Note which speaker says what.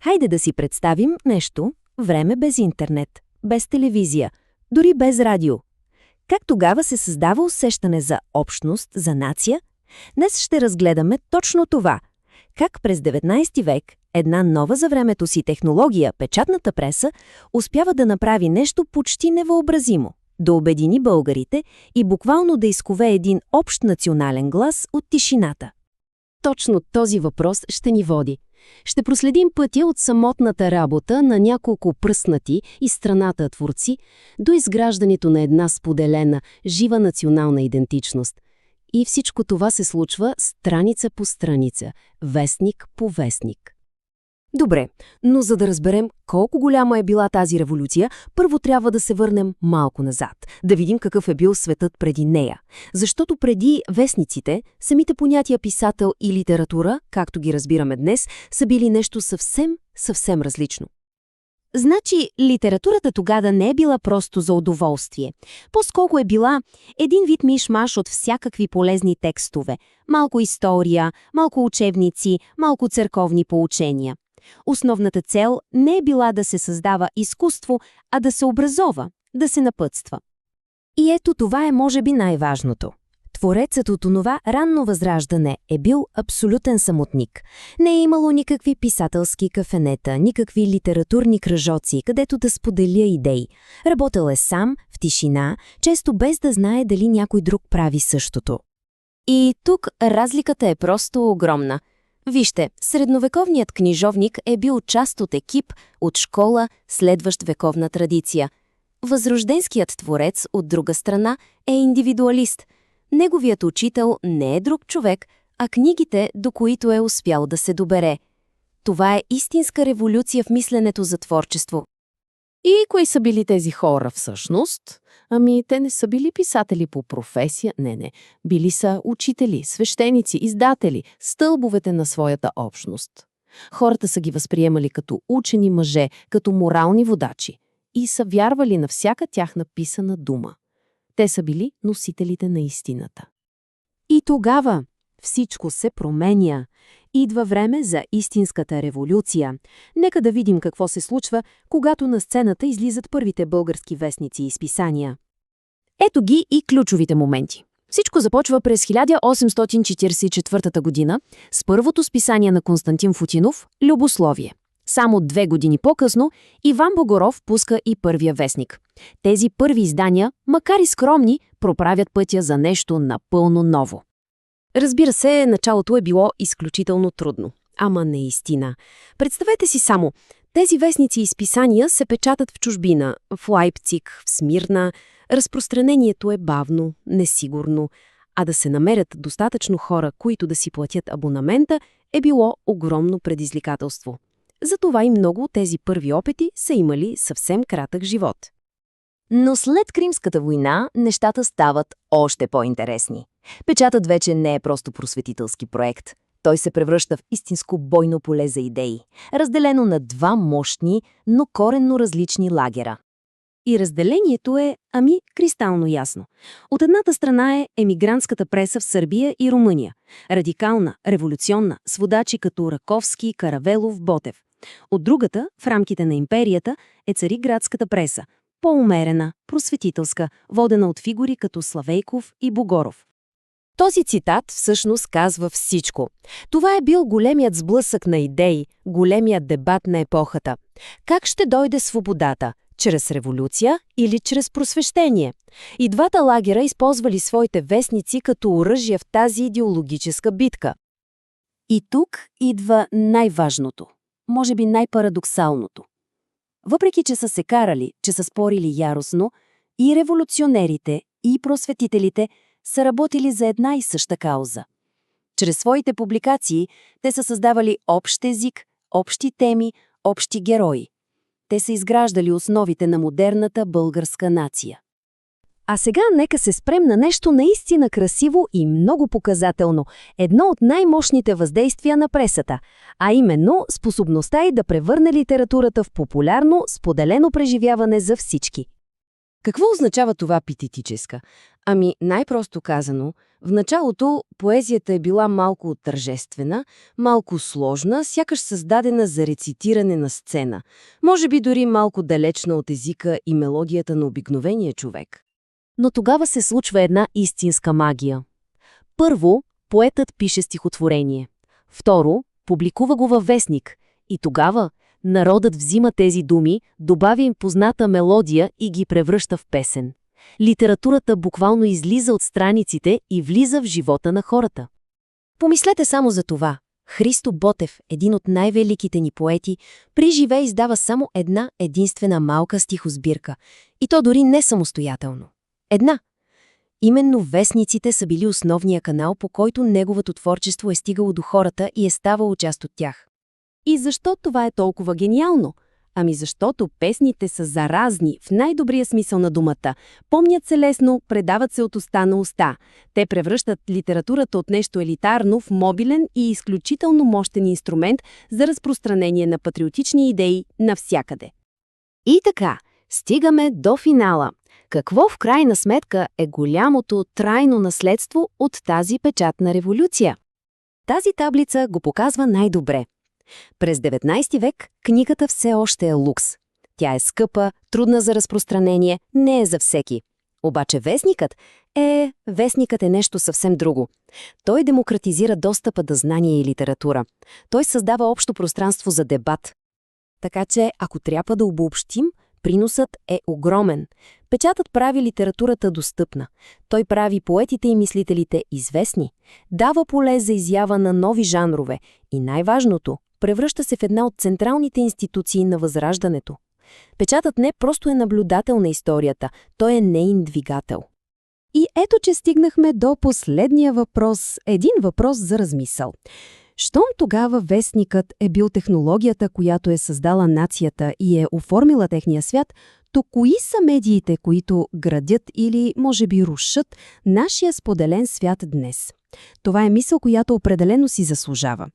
Speaker 1: Хайде да си представим нещо, време без интернет, без телевизия, дори без радио. Как тогава се създава усещане за общност, за нация? Днес ще разгледаме точно това. Как през 19 век една нова за времето си технология, печатната преса, успява да направи нещо почти невъобразимо – да обедини българите и буквално да изкове един общ национален глас от тишината. Точно този въпрос ще ни води. Ще проследим пътя от самотната работа на няколко пръснати из страната творци до изграждането на една споделена, жива национална идентичност. И всичко това се случва страница по страница, вестник по вестник. Добре, но за да разберем колко голяма е била тази революция, първо трябва да се върнем малко назад, да видим какъв е бил светът преди нея. Защото преди вестниците, самите понятия писател и литература, както ги разбираме днес, са били нещо съвсем различно. Значи, литературата тогава не е била просто за удоволствие. По-скоро е била един вид миш-маш от всякакви полезни текстове. Малко история, малко учебници, малко църковни поучения. Основната цел не е била да се създава изкуство, а да се образова, да се напътства. И ето това е може би най-важното. Творецът от онова ранно възраждане е бил абсолютен самотник. Не е имало никакви писателски кафенета, никакви литературни кръжоци, където да споделя идеи. Работил е сам, в тишина, често без да знае дали някой друг прави същото. И тук разликата е просто огромна. Вижте, средновековният книжовник е бил част от екип, от школа, следващ вековна традиция. Възрожденският творец, от друга страна, е индивидуалист. Неговият учител не е друг човек, а книгите, до които е успял да се добере. Това е истинска революция в мисленето за творчество.
Speaker 2: И кои са били тези хора всъщност? Те не са били писатели по професия, не. Били са учители, свещеници, издатели, стълбовете на своята общност. Хората са ги възприемали като учени мъже, като морални водачи и са вярвали на всяка тяхна писана дума. Те са били носителите на истината.
Speaker 1: И тогава всичко се променя. Идва време за истинската революция. Нека да видим какво се случва, когато на сцената излизат първите български вестници и списания. Ето ги и ключовите моменти. Всичко започва през 1844 година с първото списание на Константин Футинов «Любословие». Само 2 години по-късно Иван Богоров пуска и първия вестник. Тези първи издания, макар и скромни, проправят пътя за нещо напълно ново. Разбира се, началото е било изключително трудно. Ама наистина. Представете си само, тези вестници и списания се печатат в чужбина, в Лайпциг, в Смирна. Разпространението е бавно, несигурно, а да се намерят достатъчно хора, които да си платят абонамента, е било огромно предизвикателство. Затова и много от тези първи опити са имали съвсем кратък живот. Но след Кримската война нещата стават още по-интересни. Печатът вече не е просто просветителски проект. Той се превръща в истинско бойно поле за идеи, разделено на 2 мощни, но коренно различни лагера. И разделението е, кристално ясно. От едната страна е емигрантската преса в Сърбия и Румъния. Радикална, революционна, с водачи като Раковски, Каравелов, Ботев. От другата, в рамките на империята, е цариградската преса. По-умерена, просветителска, водена от фигури като Славейков и Богоров. Този цитат всъщност казва всичко. Това е бил големият сблъсък на идеи, големият дебат на епохата. Как ще дойде свободата? Чрез революция или чрез просвещение? И двата лагера използвали своите вестници като оръжие в тази идеологическа битка. И тук идва най-важното, може би най-парадоксалното. Въпреки, че са се карали, че са спорили яростно, и революционерите, и просветителите са работили за една и съща кауза. Чрез своите публикации те са създавали общ език, общи теми, общи герои. Те са изграждали основите на модерната българска нация. А сега нека се спрем на нещо наистина красиво и много показателно, едно от най-мощните въздействия на пресата, а именно способността й да превърне литературата в популярно, споделено преживяване за всички. Какво означава това питетическа? Ами, най-просто казано, в началото поезията е била малко тържествена, малко сложна, сякаш създадена за рецитиране на сцена. Може би дори малко далечна от езика и мелодията на обикновения човек. Но тогава се случва една истинска магия. Първо, поетът пише стихотворение. Второ, публикува го във вестник. И тогава народът взима тези думи, добавя им позната мелодия и ги превръща в песен. Литературата буквално излиза от страниците и влиза в живота на хората. Помислете само за това. Христо Ботев, един от най-великите ни поети, при живе издава само една единствена малка стихосбирка. И то дори не самостоятелно. Една. Именно вестниците са били основния канал, по който неговото творчество е стигало до хората и е ставало част от тях. И защо това е толкова гениално? Ами защото песните са заразни, в най-добрия смисъл на думата. Помнят се лесно, предават се от уста на уста. Те превръщат литературата от нещо елитарно в мобилен и изключително мощен инструмент за разпространение на патриотични идеи навсякъде. И така, стигаме до финала. Какво в крайна сметка е голямото трайно наследство от тази печатна революция? Тази таблица го показва най-добре. През 19 век книгата все още е лукс. Тя е скъпа, трудна за разпространение, не е за всеки. Обаче вестникът е нещо съвсем друго. Той демократизира достъпа до знание и литература. Той създава общо пространство за дебат. Така че, ако трябва да обобщим, приносът е огромен. Печатът прави литературата достъпна. Той прави поетите и мислителите известни. Дава поле за изява на нови жанрове. И най-важното, превръща се в една от централните институции на Възраждането. Печатът не просто е наблюдател на историята, той е неин двигател. И ето, че стигнахме до последния въпрос. Един въпрос за размисъл. Щом тогава вестникът е бил технологията, която е създала нацията и е оформила техния свят, то кои са медиите, които градят или, може би, рушат нашия споделен свят днес? Това е мисъл, която определено си заслужава.